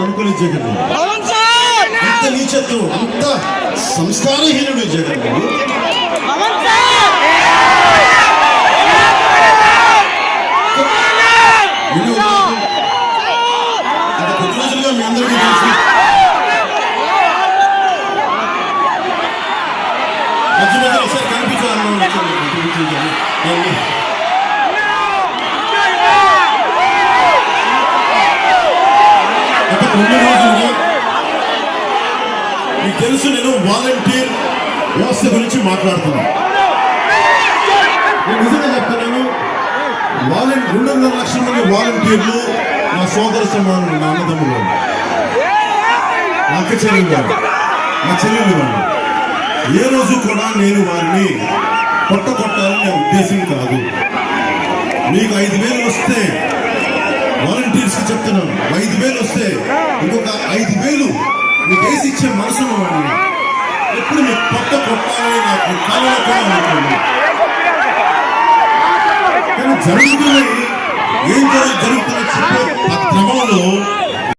అనుకూలించగలరు. అంత నీచత్వం, అంత సంస్కారహీనుడు జగన్. కొద్ది రోజులుగా మీ అందరికీ తెలుసు, మధ్య మధ్య ఒకసారి కనిపించాలన్నా గత కొన్ని రోజులుగా మీకు తెలుసు, నేను వాలంటీర్ వ్యవస్థ గురించి మాట్లాడుతున్నాను. నేను నిజంగా చెప్తున్నాను, 2.5 లక్షల మంది వాలంటీర్లు నా సోదర సమానులు, నా అన్నదమ్ములు, నా అక్క చెల్లెలు, నా చెల్లెలు వాళ్ళు. ఏ రోజు కూడా నేను వారిని కొట్టాలనే ఉద్దేశం కాదు. మీకు 5,000 వస్తే, వాలంటీర్స్ కి చెప్తున్నాను, 5,000 వస్తే ఇంకొక 5,000 మీకు వేసి ఇచ్చే మనసును వాడిని ఎప్పుడు మీకు కొట్టాలని నాకు కాలంలో కూడా అనుకోండి. కానీ జరుగుతున్నాయి, ఏం జరుగుతుంది